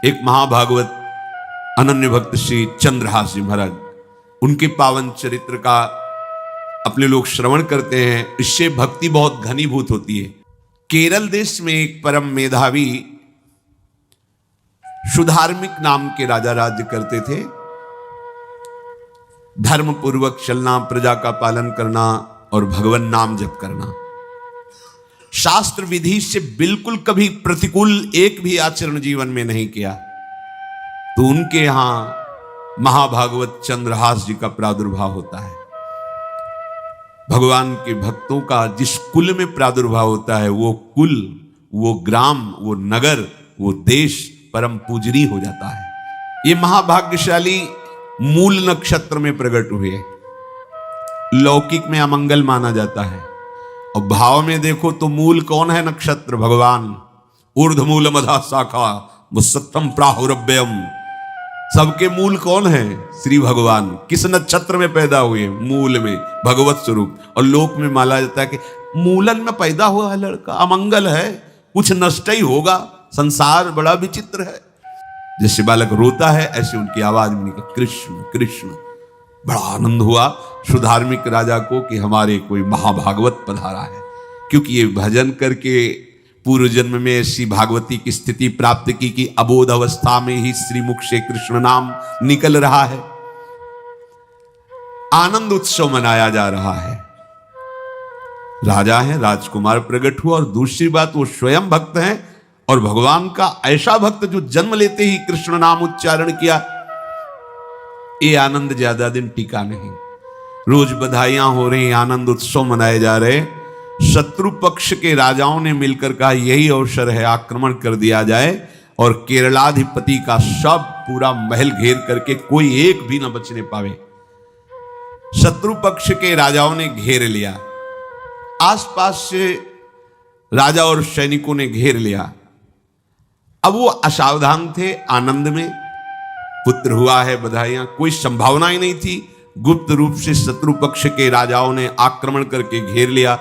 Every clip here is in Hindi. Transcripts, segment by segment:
एक महाभागवत अनन्य भक्त श्री चंद्रहास जी महाराज, उनके पावन चरित्र का अपने लोग श्रवण करते हैं। इससे भक्ति बहुत घनीभूत होती है। केरल देश में एक परम मेधावी सुधार्मिक नाम के राजा राज्य करते थे। धर्म पूर्वक चलना, प्रजा का पालन करना और भगवान नाम जप करना, शास्त्र विधि से बिल्कुल कभी प्रतिकूल एक भी आचरण जीवन में नहीं किया। तो उनके यहां महाभागवत चंद्रहास जी का प्रादुर्भाव होता है। भगवान के भक्तों का जिस कुल में प्रादुर्भाव होता है, वो कुल, वो ग्राम, वो नगर, वो देश परम पूजनीय हो जाता है। ये महाभाग्यशाली मूल नक्षत्र में प्रकट हुए। लौकिक में अमंगल माना जाता है और भाव में देखो तो मूल कौन है? नक्षत्र भगवान। ऊर्ध्वमूल मधा शाखा मुसत्तम प्राहुरव्ययम। सबके मूल कौन है? श्री भगवान। किस नक्षत्र में पैदा हुए? मूल में, भगवत स्वरूप। और लोक में माना जाता है कि मूलन में पैदा हुआ है लड़का, अमंगल है, कुछ नष्ट ही होगा, संसार बड़ा विचित्र है। जैसे बालक रोता है ऐसे उनकी आवाज में निकला कृष्ण कृष्ण। बड़ा आनंद हुआ सुधार्मिक राजा को कि हमारे कोई महाभागवत पधारा है, क्योंकि ये भजन करके पूर्व जन्म में ऐसी भागवती की स्थिति प्राप्त की कि अबोध अवस्था में ही श्रीमुख से कृष्ण नाम निकल रहा है। आनंद उत्सव मनाया जा रहा है। राजा है, राजकुमार प्रकट हुआ, और दूसरी बात वो स्वयं भक्त हैं और भगवान का ऐसा भक्त जो जन्म लेते ही कृष्ण नाम उच्चारण किया। ये आनंद ज्यादा दिन टिका नहीं। रोज बधाइयां हो रही, आनंद उत्सव मनाए जा रहे। शत्रु पक्ष के राजाओं ने मिलकर कहा यही अवसर है, आक्रमण कर दिया जाए और केरलाधिपति का सब पूरा महल घेर करके कोई एक भी न बचने पावे। शत्रु पक्ष के राजाओं ने घेर लिया, आसपास से राजा और सैनिकों ने घेर लिया। अब वो असावधान थे, आनंद में पुत्र हुआ है, बधाइयां, कोई संभावना ही नहीं थी। गुप्त रूप से शत्रु पक्ष के राजाओं ने आक्रमण करके घेर लिया।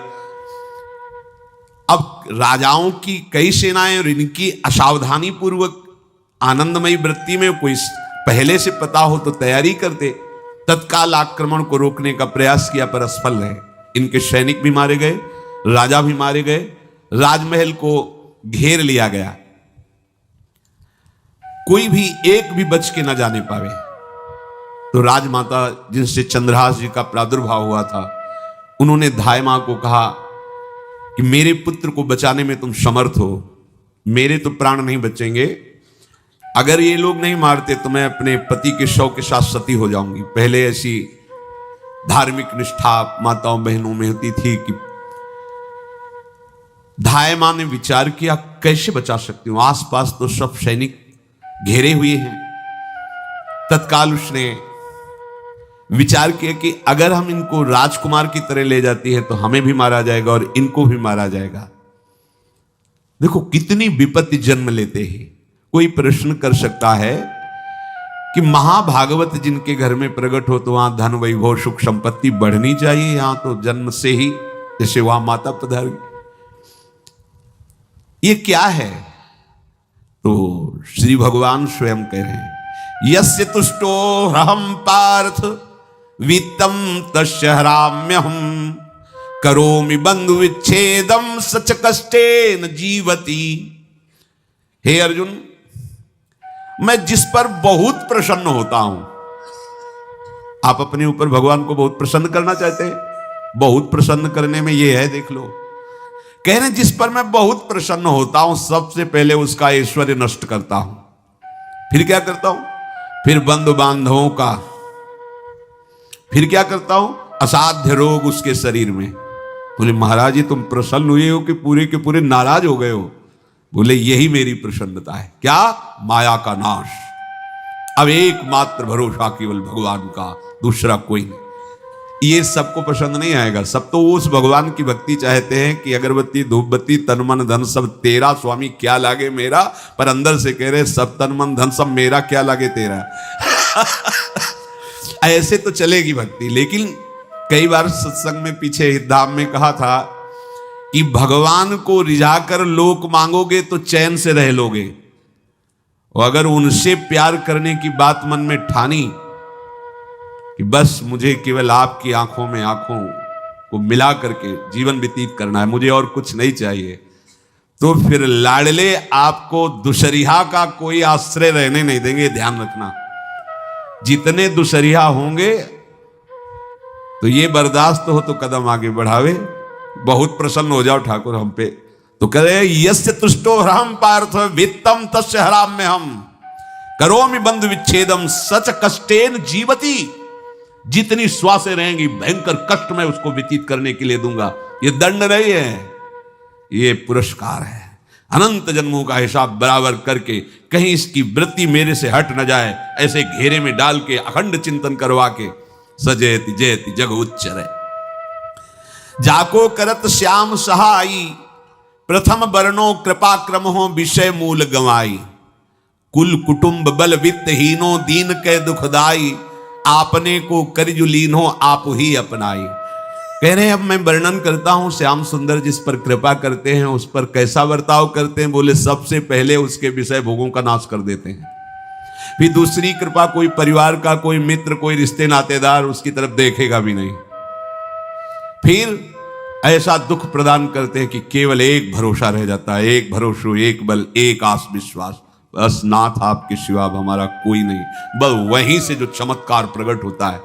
अब राजाओं की कई सेनाएं और इनकी असावधानी पूर्वक आनंदमयी वृत्ति में कोई पहले से पता हो तो तैयारी करते। तत्काल आक्रमण को रोकने का प्रयास किया पर असफल रहे। इनके सैनिक भी मारे गए, राजा भी मारे गए, राजमहल को घेर लिया गया, कोई भी एक भी बच के न जाने पावे। तो राजमाता जिनसे चंद्रहास जी का प्रादुर्भाव हुआ था, उन्होंने धाय मां को कहा कि मेरे पुत्र को बचाने में तुम समर्थ हो, मेरे तो प्राण नहीं बचेंगे, अगर ये लोग नहीं मारते तो मैं अपने पति के शव के साथ सती हो जाऊंगी। पहले ऐसी धार्मिक निष्ठा माताओं बहनों में होती थी कि धाय मां ने विचार किया कैसे बचा सकती हूं, आसपास तो सब सैनिक घेरे हुए हैं। तत्काल उसने विचार किया कि अगर हम इनको राजकुमार की तरह ले जाती है तो हमें भी मारा जाएगा और इनको भी मारा जाएगा। देखो कितनी विपत्ति जन्म लेते हैं। कोई प्रश्न कर सकता है कि महाभागवत जिनके घर में प्रकट हो तो वहां धन वैभव सुख संपत्ति बढ़नी चाहिए, यहां तो जन्म से ही जैसे वहां माता पधारी, ये क्या है? तो श्री भगवान स्वयं कह रहे हैं यस्य तुष्टो रहम पार्थ वित्तम तस्य हराम्यहम करोमि बंधु विच्छेदम सच कष्टेन जीवति। हे अर्जुन, मैं जिस पर बहुत प्रसन्न होता हूं, आप अपने ऊपर भगवान को बहुत प्रसन्न करना चाहते हैं, बहुत प्रसन्न करने में ये है, देख लो, कह रहे जिस पर मैं बहुत प्रसन्न होता हूं सबसे पहले उसका ऐश्वर्य नष्ट करता हूं। फिर क्या करता हूं? फिर बंधु बांधवों का, फिर क्या करता हूं? असाध्य रोग उसके शरीर में। बोले महाराज जी तुम प्रसन्न हुए हो कि पूरे के पूरे नाराज हो गए हो? बोले यही मेरी प्रसन्नता है। क्या? माया का नाश। अब एकमात्र भरोसा केवल भगवान का, दूसरा कोई नहीं। ये सबको पसंद नहीं आएगा। सब तो उस भगवान की भक्ति चाहते हैं कि अगरबत्ती धूपबत्ती तन मन धन सब तेरा, स्वामी क्या लागे मेरा, पर अंदर से कह रहे सब तन मन धन सब मेरा, क्या लागे तेरा। ऐसे तो चलेगी भक्ति। लेकिन कई बार सत्संग में पीछे हितधाम में कहा था कि भगवान को रिझाकर लोक मांगोगे तो चैन से रह लोगे, और अगर उनसे प्यार करने की बात मन में ठानी कि बस मुझे केवल आपकी आंखों में आंखों को मिला करके जीवन व्यतीत करना है, मुझे और कुछ नहीं चाहिए, तो फिर लाडले आपको दुशरिहा का कोई आश्रय रहने नहीं देंगे। ध्यान रखना, जितने दुशरिहा होंगे तो ये बर्दाश्त हो तो कदम आगे बढ़ावे। बहुत प्रसन्न हो जाओ ठाकुर हम पे तो कह रहे यस्य तुष्टो ह्रहम पार्थ वित्तम तस्य हराम्य हम करोमि बंधु विच्छेदम सच कष्टेन जीवती। जितनी श्वासें रहेंगी भयंकर कष्ट में उसको व्यतीत करने के लिए दूंगा। ये दंड नहीं है, ये पुरस्कार है। अनंत जन्मों का हिसाब बराबर करके कहीं इसकी वृत्ति मेरे से हट न जाए, ऐसे घेरे में डाल के अखंड चिंतन करवा के सजयति जयति जग उच्चर जाको करत श्याम सहाई प्रथम वर्णो कृपा क्रम हो विषय मूल गवाई कुल कुटुंब बल वित्तहीनो दीन के दुखदाई आपने को करजु लीनो आप ही अपनाई। कह रहे हैं अब मैं वर्णन करता हूं श्याम सुंदर जिस पर कृपा करते हैं उस पर कैसा बर्ताव करते हैं। बोले सबसे पहले उसके विषय भोगों का नाश कर देते हैं, फिर दूसरी कृपा कोई परिवार का कोई मित्र कोई रिश्ते नातेदार उसकी तरफ देखेगा भी नहीं, फिर ऐसा दुख प्रदान करते हैं कि केवल एक भरोसा रह जाता है, एक भरोसा एक बल एक आस विश्वास, बस नाथ आपके सिवा हमारा कोई नहीं। बस वहीं से जो चमत्कार प्रकट होता है,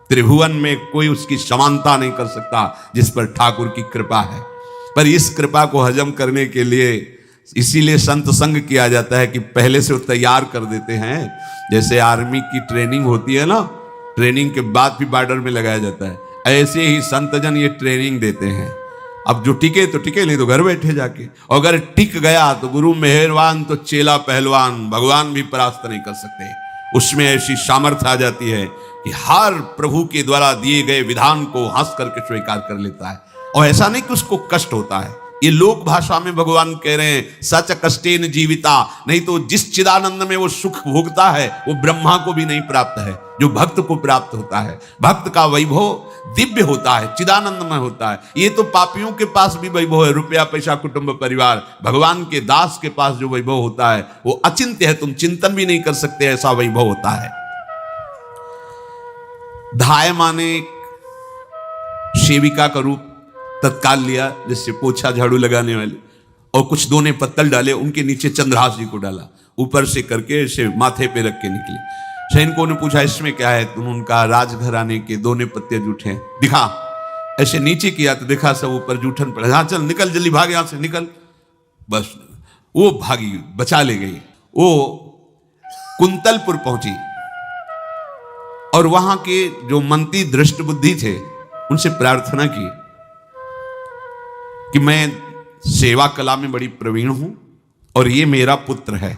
त्रिभुवन में कोई उसकी समानता नहीं कर सकता जिस पर ठाकुर की कृपा है। पर इस कृपा को हजम करने के लिए इसीलिए संत संग किया जाता है कि पहले से वो तैयार कर देते हैं। जैसे आर्मी की ट्रेनिंग होती है ना, ट्रेनिंग के बाद भी बॉर्डर में लगाया जाता है, ऐसे ही संतजन ये ट्रेनिंग देते हैं। अब जो टिके तो टिके, नहीं तो घर बैठे जाके, और अगर टिक गया तो गुरु मेहरबान तो चेला पहलवान, भगवान भी परास्त नहीं कर सकते। उसमें ऐसी सामर्थ्य आ जाती है कि हर प्रभु के द्वारा दिए गए विधान को हंस करके स्वीकार कर लेता है। और ऐसा नहीं कि उसको कष्ट होता है, ये लोक भाषा में भगवान कह रहे हैं सच कष्टेन जीविता। नहीं तो जिस चिदानंद में वो सुख भोगता है वो ब्रह्मा को भी नहीं प्राप्त है जो भक्त को प्राप्त होता है। भक्त का वैभव दिव्य होता है, चिदानंद में होता है। ये तो पापियों के पास भी वैभव है, रुपया पैसा कुटुंब परिवार। भगवान के दास के पास जो वैभव होता है वो अचिंत्य है, तुम चिंतन भी नहीं कर सकते, ऐसा वैभव होता है। धाय माने सेविका का रूप तत्काल लिया, जिससे पोछा झाड़ू लगाने वाले, और कुछ दोने पत्तल डाले, उनके नीचे चंद्रहास जी को डाला, ऊपर से करके ऐसे माथे पे रख के निकले। सैनिकों ने पूछा इसमें क्या है, तुम उनका राजघराने के दोने पत्ते जूठे दिखा। ऐसे नीचे किया तो देखा सब ऊपर जूठन पड़े। हाँ चल निकल जल्दी भाग यहां से निकल। बस वो भागी, बचा ले गई। वो कुंतलपुर पहुंची और वहां के जो मंत्री दृष्ट बुद्धि थे उनसे प्रार्थना की कि मैं सेवा कला में बड़ी प्रवीण हूं और ये मेरा पुत्र है,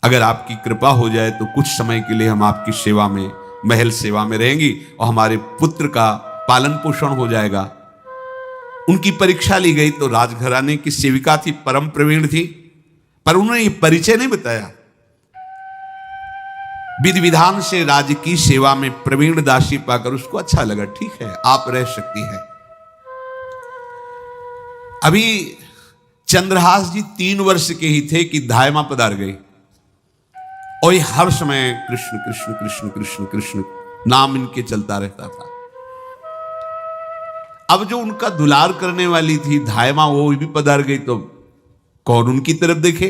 अगर आपकी कृपा हो जाए तो कुछ समय के लिए हम आपकी सेवा में, महल सेवा में रहेंगी और हमारे पुत्र का पालन पोषण हो जाएगा। उनकी परीक्षा ली गई तो राजघराने की सेविका थी, परम प्रवीण थी, पर उन्होंने ये परिचय नहीं बताया। विधि विधान से राज्य की सेवा में प्रवीण दासी पाकर उसको अच्छा लगा, ठीक है आप रह सकती है। अभी चंद्रहास जी 3 वर्ष के ही थे कि धायमा पधार गई और ये हर समय कृष्ण कृष्ण कृष्ण कृष्ण कृष्ण नाम इनके चलता रहता था। अब जो उनका दुलार करने वाली थी धायमा, वो भी पधार गई तो कौन उनकी तरफ देखे।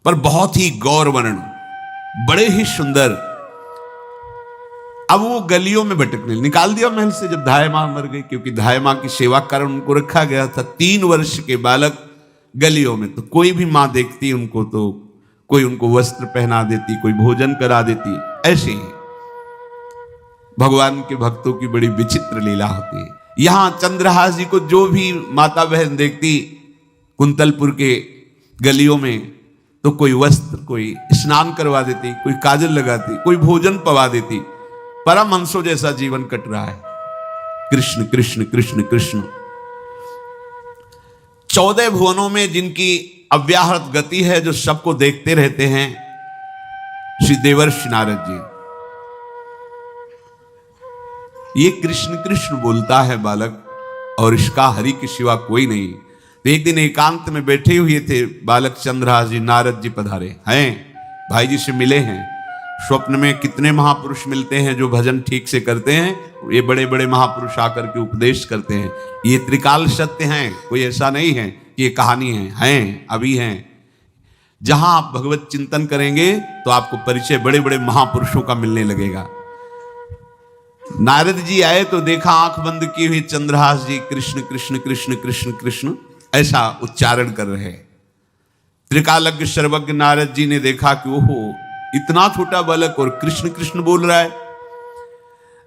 पर बहुत ही गौर वर्ण, बड़े ही सुंदर। अब वो गलियों में भटकने, निकाल दिया महल से जब धायमा मर गई, क्योंकि धायमा की सेवा कारण उनको रखा गया था। 3 वर्ष के बालक गलियों में, तो कोई भी मां देखती उनको तो कोई उनको वस्त्र पहना देती, कोई भोजन करा देती। ऐसे ही भगवान के भक्तों की बड़ी विचित्र लीला होती है। यहां चंद्रहास जी को जो भी माता बहन देखती कुंतलपुर के गलियों में, तो कोई वस्त्र, कोई स्नान करवा देती, कोई काजल लगाती, कोई भोजन पवा देती। परमहंसों जैसा जीवन कट रहा है। कृष्ण कृष्ण कृष्ण कृष्ण। 14 भुवनों में जिनकी अव्याहत गति है, जो सबको देखते रहते हैं, श्री देवर्षि नारद जी। ये कृष्ण कृष्ण बोलता है बालक, और इसका हरि के सिवा कोई नहीं। तो एक दिन एकांत में बैठे हुए थे बालक चंद्रहास जी, नारद जी पधारे हैं, भाई जी से मिले हैं। स्वप्न में कितने महापुरुष मिलते हैं जो भजन ठीक से करते हैं, ये बड़े बड़े महापुरुष आकर के उपदेश करते हैं। ये त्रिकाल सत्य हैं, कोई ऐसा नहीं है कि ये कहानी हैं, अभी हैं। जहां आप भगवत चिंतन करेंगे तो आपको परिचय बड़े बड़े महापुरुषों का मिलने लगेगा। नारद जी आए तो देखा आंख बंद की हुई चंद्रहास जी कृष्ण कृष्ण कृष्ण कृष्ण कृष्ण ऐसा उच्चारण कर रहे। त्रिकालज्ञ सर्वज्ञ नारद जी ने देखा कि ओहो, इतना छोटा बालक और कृष्ण कृष्ण बोल रहा है।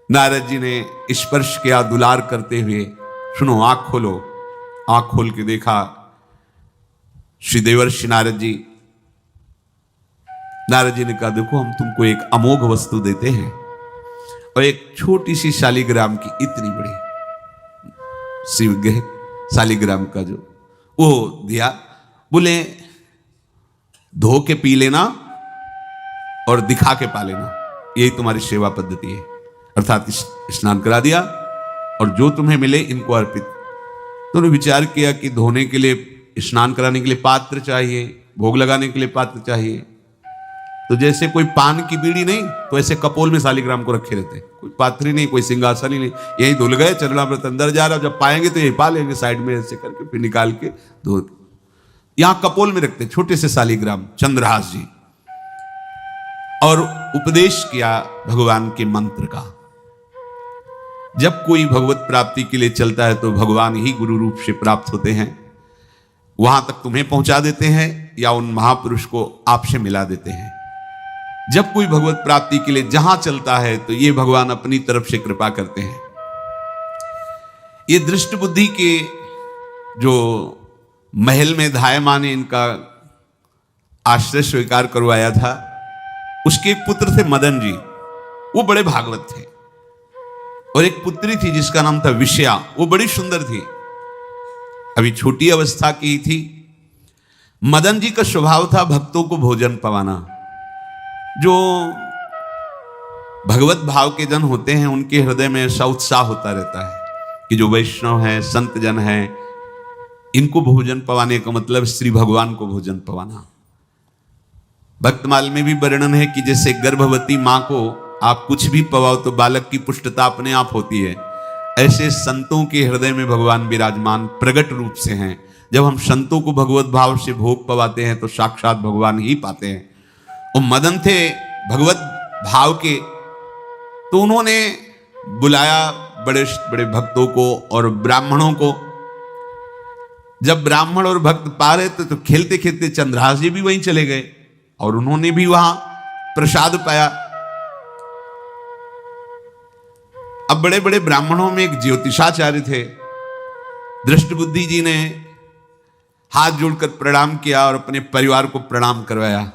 नारद जी ने स्पर्श किया दुलार करते हुए, सुनो आंख खोलो। आंख खोल के देखा श्री देवर्षि नारद जी। नारद जी ने कहा देखो हम तुमको एक अमोघ वस्तु देते हैं, और एक छोटी सी शालिग्राम की इतनी बड़ी शिव शालिग्राम का जो वो दिया। बोले धो के पी लेना और दिखा के पा लेना, यही तुम्हारी सेवा पद्धति है। अर्थात स्नान करा दिया और जो तुम्हें मिले इनको अर्पित। तो उन्होंने विचार किया कि धोने के लिए, स्नान कराने के लिए पात्र चाहिए, भोग लगाने के लिए पात्र चाहिए। तो जैसे कोई पान की बीड़ी नहीं, तो ऐसे कपोल में शालिग्राम को रखे रहते, कोई पात्री नहीं, कोई सिंहासन ही नहीं, यही धुल गए। चरणामृत अंदर जा रहा, जब पाएंगे तो यही पा लेंगे, साइड में ऐसे करके फिर निकाल के धो। यहां कपोल में रखते छोटे से शालिग्राम चंद्रहास जी, और उपदेश किया भगवान के मंत्र का। जब कोई भगवत प्राप्ति के लिए चलता है तो भगवान ही गुरु रूप से प्राप्त होते हैं, वहां तक तुम्हें पहुंचा देते हैं या उन महापुरुष को आपसे मिला देते हैं। जब कोई भगवत प्राप्ति के लिए जहां चलता है तो ये भगवान अपनी तरफ से कृपा करते हैं। ये दृष्ट बुद्धि के जो महल में धायमान ने इनका आश्रय स्वीकार करवाया था, उसके एक पुत्र थे मदन जी, वो बड़े भागवत थे। और एक पुत्री थी जिसका नाम था विषया, वो बड़ी सुंदर थी, अभी छोटी अवस्था की थी। मदन जी का स्वभाव था भक्तों को भोजन पवाना। जो भगवत भाव के जन होते हैं उनके हृदय में ऐसा उत्साह होता रहता है कि जो वैष्णव हैं, संत जन हैं, इनको भोजन पवाने का मतलब श्री भगवान को भोजन पवाना। भक्तमाल में भी वर्णन है कि जैसे गर्भवती मां को आप कुछ भी पवाओ तो बालक की पुष्टता अपने आप होती है, ऐसे संतों के हृदय में भगवान विराजमान प्रगट रूप से हैं। जब हम संतों को भगवत भाव से भोग पवाते हैं तो साक्षात भगवान ही पाते हैं। वो मदन थे भगवत भाव के, तो उन्होंने बुलाया बड़े बड़े भक्तों को और ब्राह्मणों को। जब ब्राह्मण और भक्त पा रहे थे तो खेलते खेलते चंद्रहास जी भी वहीं चले गए और उन्होंने भी वहां प्रसाद पाया। अब बड़े बड़े ब्राह्मणों में एक ज्योतिषाचार्य थे। दृष्ट बुद्धि जी ने हाथ जोड़कर प्रणाम किया और अपने परिवार को प्रणाम करवाया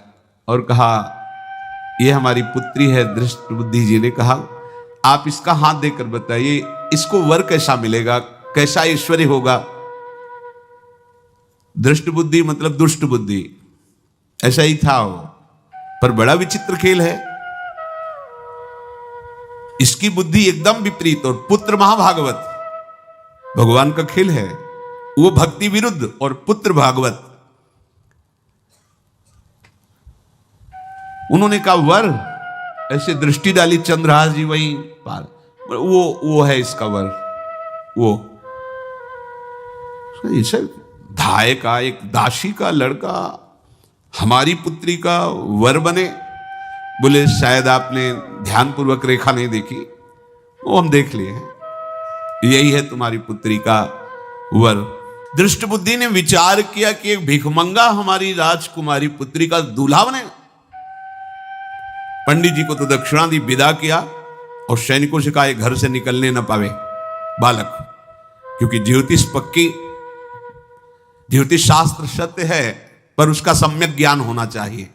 और कहा ये हमारी पुत्री है। दृष्ट बुद्धि जी ने कहा आप इसका हाथ देकर बताइए इसको वर कैसा मिलेगा, कैसा ऐश्वर्य होगा। दृष्ट बुद्धि मतलब दुष्ट बुद्धि, ऐसा ही था वो, पर बड़ा विचित्र खेल है। इसकी बुद्धि एकदम विपरीत और पुत्र महाभागवत, भगवान का खेल है। वो भक्ति विरुद्ध और पुत्र भागवत। उन्होंने कहा वर, ऐसे दृष्टि डाली चंद्रहास जी वहीं पार, वो है इसका वर। वो इसे धाय का एक दासी का लड़का हमारी पुत्री का वर बने। बोले शायद आपने ध्यानपूर्वक रेखा नहीं देखी, वो हम देख लिए हैं, यही है तुम्हारी पुत्री का वर। दृष्ट बुद्धि ने विचार किया कि एक भिखमंगा हमारी राजकुमारी पुत्री का दूल्हा बने। पंडित जी को तो दक्षिणा दी, विदा किया और सैनिकों से कहा घर से निकलने न पावे बालक, क्योंकि ज्योतिष पक्की, ज्योतिष शास्त्र सत्य है पर उसका सम्यक ज्ञान होना चाहिए।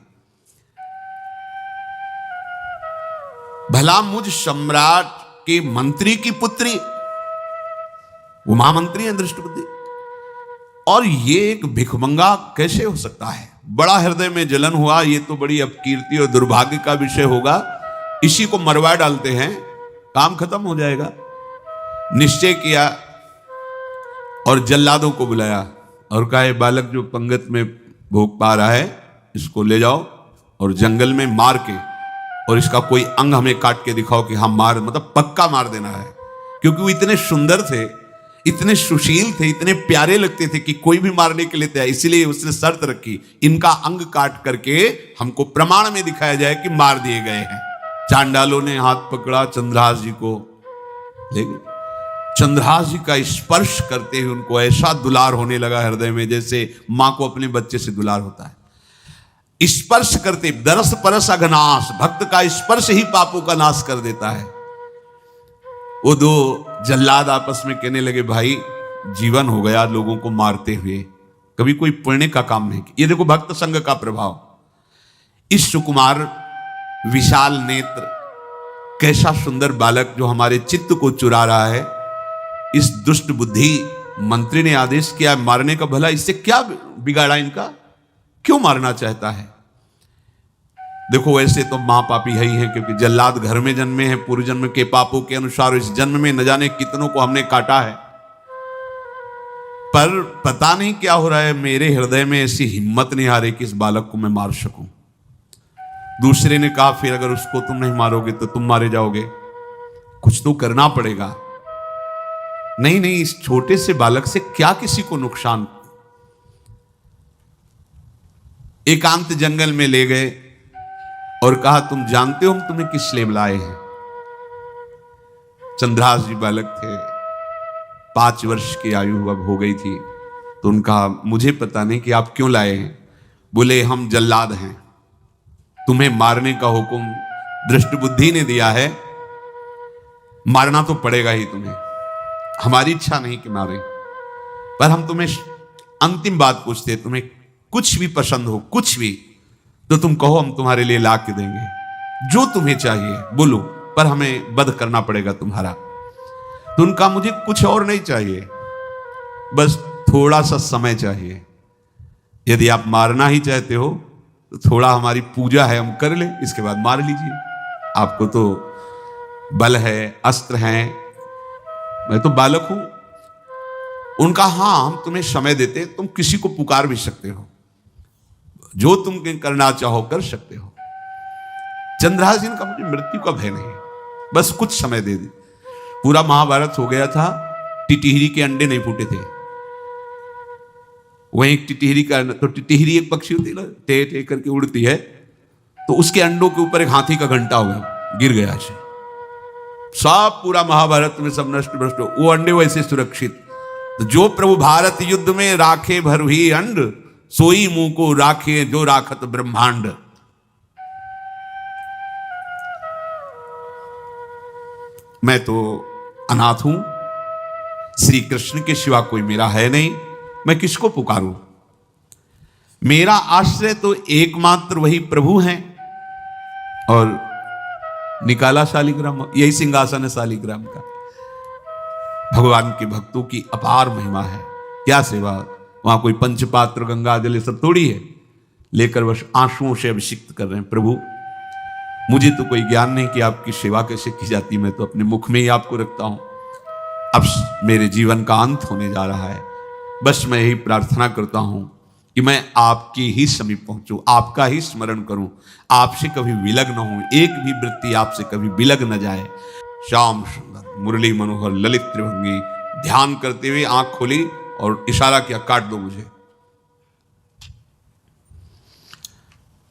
भला मुझ सम्राट के मंत्री की पुत्री, वो महामंत्री है दृष्ट बुद्धि, और ये एक भिखमंगा कैसे हो सकता है। बड़ा हृदय में जलन हुआ, ये तो बड़ी अपकीर्ति और दुर्भाग्य का विषय होगा, इसी को मरवा डालते हैं, काम खत्म हो जाएगा। निश्चय किया और जल्लादों को बुलाया, और कहा, बालक जो पंगत में भोग पा रहा है, इसको ले जाओ और जंगल में मार के, और इसका कोई अंग हमें काट के दिखाओ कि हम मार, मतलब पक्का मार देना है। क्योंकि वो इतने सुंदर थे, इतने सुशील थे, इतने प्यारे लगते थे कि कोई भी मारने के लिए तैयार। इसलिए उसने शर्त रखी, इनका अंग काट करके हमको प्रमाण में दिखाया जाए कि मार दिए गए हैं। चांडालों ने हाथ पकड़ा चंद्रहास जी को, लेकिन चंद्रहास जी का स्पर्श करते हुए उनको ऐसा दुलार होने लगा हृदय में, जैसे मां को अपने बच्चे से दुलार होता है। स्पर्श करते, दरस परस अघनाश, भक्त का स्पर्श ही पापों का नाश कर देता है। वो दो जल्लाद आपस में कहने लगे, भाई जीवन हो गया लोगों को मारते हुए, कभी कोई पुण्य का काम नहीं किया। ये देखो भक्त संग का प्रभाव। इस सुकुमार विशाल नेत्र, कैसा सुंदर बालक जो हमारे चित्त को चुरा रहा है, इस दुष्ट बुद्धि मंत्री ने आदेश किया मारने का। भला इससे क्या बिगाड़ा इनका, क्यों मारना चाहता है? देखो वैसे तो मां पापी है ही है, क्योंकि जल्लाद घर में जन्मे हैं, पूर्व जन्म के पापों के अनुसार इस जन्म में न जाने कितनों को हमने काटा है। पर पता नहीं क्या हो रहा है, मेरे हृदय में ऐसी हिम्मत नहीं आ रही कि इस बालक को मैं मार सकूं। दूसरे ने कहा, फिर अगर उसको तुम नहीं मारोगे तो तुम मारे जाओगे, कुछ तो करना पड़ेगा। नहीं नहीं, इस छोटे से बालक से क्या किसी को नुकसान। एकांत जंगल में ले गए और कहा, तुम जानते हो हम तुम्हें किस लिए बुलाए हैं? चंद्रहास जी बालक थे, 5 वर्ष की आयु अब हो गई थी। तो उनका, मुझे पता नहीं कि आप क्यों लाए हैं। बोले, हम जल्लाद हैं, तुम्हें मारने का हुक्म दृष्ट बुद्धि ने दिया है, मारना तो पड़ेगा ही तुम्हें। हमारी इच्छा नहीं कि मारे, पर हम तुम्हें अंतिम बात पूछते, तुम्हें कुछ भी पसंद हो, कुछ भी, तो तुम कहो, हम तुम्हारे लिए ला के देंगे। जो तुम्हें चाहिए बोलो, पर हमें वध करना पड़ेगा तुम्हारा। तो उनका, मुझे कुछ और नहीं चाहिए, बस थोड़ा सा समय चाहिए। यदि आप मारना ही चाहते हो तो थोड़ा हमारी पूजा है, हम कर लें, इसके बाद मार लीजिए। आपको तो बल है, अस्त्र हैं, मैं तो बालक हूं। उनका, हां हम तुम्हें समय देते, तुम किसी को पुकार भी सकते हो, जो तुम करना चाहो कर सकते हो। चंद्रहास जी का, मुझे मृत्यु का भय नहीं, बस कुछ समय दे दी। पूरा महाभारत हो गया था, टिटिहरी के अंडे नहीं फूटे थे। वहीं एक टिटिहरी का, तो टिटिहरी एक पक्षी होती है ना, टे टे करके उड़ती है, तो उसके अंडों के ऊपर एक हाथी का घंटा हो गया, गिर गया ऐसे। सब पूरा महाभारत में सब नष्ट भ्रष्ट, वो अंडे वैसे सुरक्षित। तो जो प्रभु भारत युद्ध में राखे भरही अंड, सोई मुंह को राखे जो राखत ब्रह्मांड। मैं तो अनाथ हूं, श्री कृष्ण के सिवा कोई मेरा है नहीं, मैं किसको पुकारूं? मेरा आश्रय तो एकमात्र वही प्रभु हैं। और निकाला शालिग्राम, यही सिंहासन है शालिग्राम का। भगवान के भक्तों की अपार महिमा है, क्या सेवा। वहां कोई पंचपात्र गंगा जल सब थोड़ी है, लेकर बस आंसुओं से अभिषिक्त कर रहे हैं। प्रभु मुझे तो कोई ज्ञान नहीं कि आपकी सेवा कैसे की जाती, मैं तो अपने मुख में ही आपको रखता हूं। अब मेरे जीवन का अंत होने जा रहा है, बस मैं यही प्रार्थना करता हूं कि मैं आपके ही समीप पहुंचूं, आपका ही स्मरण करूं, आपसे कभी विलग न हूं, एक भी वृत्ति आपसे कभी विलग न जाए। श्याम सुंदर मुरली मनोहर ललित त्रिभंगी ध्यान करते हुए आंख खोली और इशारा किया, काट दो मुझे।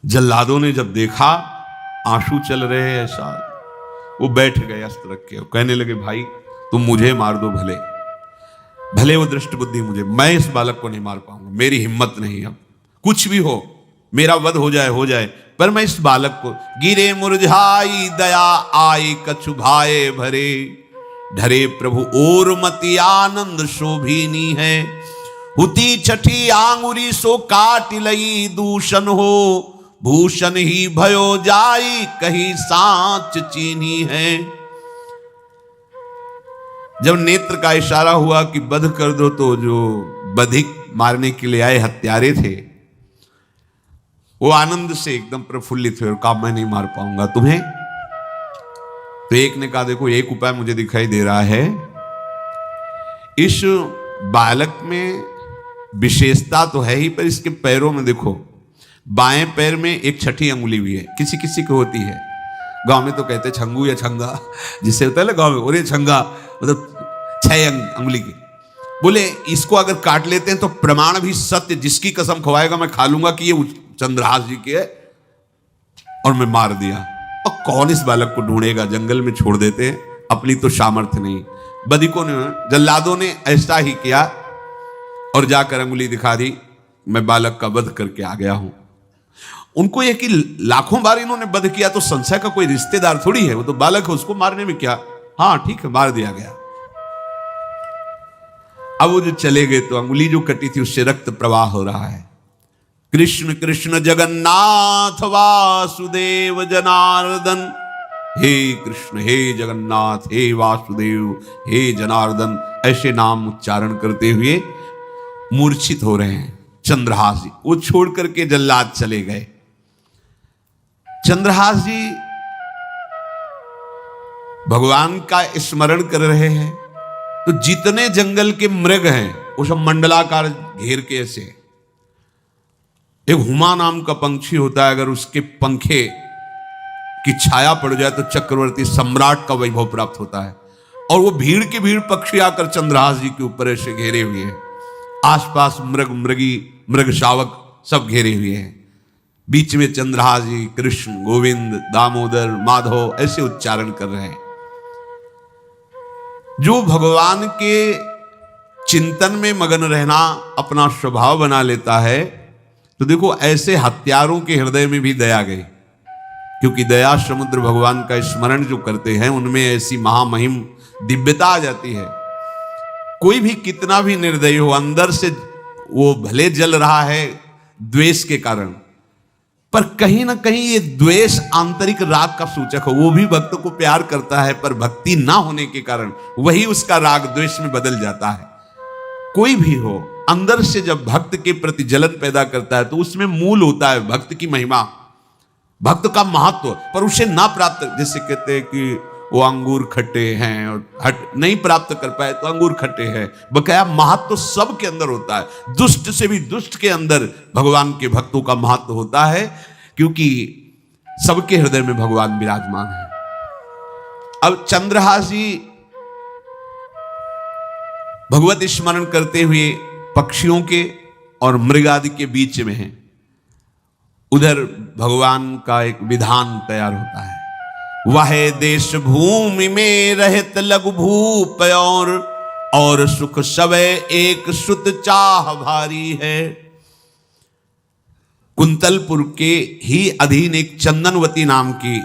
जल्लादों ने जब देखा आंसू चल रहे हैं ऐसा, वो बैठ गए अस्त्र रख के, कहने लगे, भाई तुम मुझे मार दो, भले भले वो दृष्ट बुद्धि मुझे, मैं इस बालक को नहीं मार पाऊंगा, मेरी हिम्मत नहीं। अब कुछ भी हो, मेरा वध हो जाए, पर मैं इस बालक को, गिरे मुरझाई दया आई कछु भाए भरे, ढरे प्रभु और मति आनंद शोभिनी है, हुती छठी आंगुरी सो काट लई दूषण हो, भूषण ही भयो जाई कही सांच चीनी है। जब नेत्र का इशारा हुआ कि वध कर दो, तो जो बधिक मारने के लिए आए हत्यारे थे वो आनंद से एकदम प्रफुल्लित हुए और कहा, मैं नहीं मार पाऊंगा तुम्हें। तो एक ने कहा, देखो एक उपाय मुझे दिखाई दे रहा है, इस बालक में विशेषता तो है ही, पर इसके पैरों में देखो, बाएं पैर में एक छठी अंगुली भी है, किसी किसी को होती है। गांव में तो कहते छंगू या छंगा, जिससे होता है ना गांव में, और ये छंगा मतलब 6 अंगुली की। बोले इसको अगर काट लेते हैं तो प्रमाण भी सत्य, जिसकी कसम खवाएगा मैं खा लूंगा कि ये चंद्रहास जी की है, और मैं मार दिया। और कौन इस बालक को ढूंढेगा, जंगल में छोड़ देते हैं, अपनी तो सामर्थ्य नहीं। बदिकों ने, जल्लादों ने ऐसा ही किया और जाकर अंगुली दिखा दी, मैं बालक का वध करके आ गया हूं। उनको यह कि लाखों बार इन्होंने वध किया तो संशय का कोई रिश्तेदार थोड़ी है, वो तो बालक है, उसको मारने में क्या। हाँ ठीक है, मार दिया गया। अब वो जो चले गए तो अंगुली जो कटी थी उससे रक्त प्रवाह हो रहा है। कृष्ण कृष्ण जगन्नाथ वासुदेव जनार्दन, हे कृष्ण हे जगन्नाथ हे वासुदेव हे जनार्दन, ऐसे नाम उच्चारण करते हुए मूर्छित हो रहे हैं चंद्रहास जी। वो छोड़ करके जल्लाद चले गए। चंद्रहास जी भगवान का स्मरण कर रहे हैं, तो जितने जंगल के मृग हैं वो सब मंडलाकार घेर के ऐसे। एक हुमा नाम का पंछी होता है, अगर उसके पंखे की छाया पड़ जाए तो चक्रवर्ती सम्राट का वैभव प्राप्त होता है। और वो भीड़ की भीड़ पक्षी आकर चंद्रहास जी के ऊपर ऐसे घेरे हुए हैं। आसपास मृग मृगी मृग शावक सब घेरे हुए हैं। बीच में चंद्रहास जी कृष्ण गोविंद दामोदर माधव ऐसे उच्चारण कर रहे हैं। जो भगवान के चिंतन में मगन रहना अपना स्वभाव बना लेता है, तो देखो ऐसे हत्यारों के हृदय में भी दया गई, क्योंकि दया समुद्र भगवान का स्मरण जो करते हैं उनमें ऐसी महामहिम दिव्यता आ जाती है। कोई भी कितना भी निर्दयी हो, अंदर से वो भले जल रहा है द्वेष के कारण, पर कहीं ना कहीं ये द्वेष आंतरिक राग का सूचक हो। वो भी भक्त को प्यार करता है, पर भक्ति ना होने के कारण वही उसका राग द्वेष में बदल जाता है। कोई भी हो, अंदर से जब भक्त के प्रति जलन पैदा करता है तो उसमें मूल होता है भक्त की महिमा, भक्त का महत्व, पर उसे ना प्राप्त, जैसे कहते हैं कि वो अंगूर खट्टे हैं और हट नहीं प्राप्त कर पाए तो अंगूर खट्टे हैं। बकाया महत्व तो सब के अंदर होता है। दुष्ट से भी दुष्ट के अंदर भगवान के भक्तों का महत्व होता है, क्योंकि सबके हृदय में भगवान विराजमान है। अब चंद्रहास जी भगवत स्मरण करते हुए पक्षियों के और मृग आदि के बीच में हैं। उधर भगवान का एक विधान तैयार होता है, वह देश भूमि में रहत लघु भूप और सुख सवै एक सुत चाह भारी है। कुंतलपुर के ही अधीन एक चंदनवती नाम की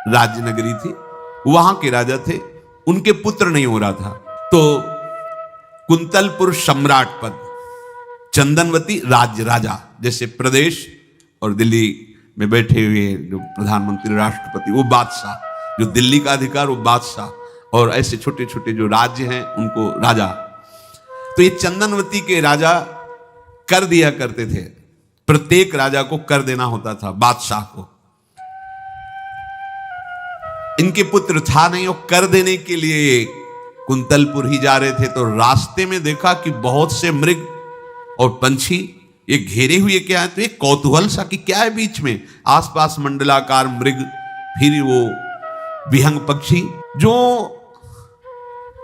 राज्य नगरी थी। वहां के राजा थे, उनके पुत्र नहीं हो रहा था, तो कुंतलपुर सम्राट पद, चंदनवती राज्य राजा, जैसे प्रदेश और दिल्ली में बैठे हुए जो प्रधानमंत्री राष्ट्रपति वो बादशाह, जो दिल्ली का अधिकार वो बादशाह, और ऐसे छोटे छोटे जो राज्य हैं उनको राजा। तो ये चंदनवती के राजा कर दिया करते थे, प्रत्येक राजा को कर देना होता था बादशाह को। इनके पुत्र था नहीं, और कर देने के लिए कुंतलपुर ही जा रहे थे, तो रास्ते में देखा कि बहुत से मृग और पंछी ये घेरे हुए क्या है, तो एक कौतूहल सा कि क्या है बीच में। आसपास मंडलाकार मृग, फिर वो विहंग पक्षी जो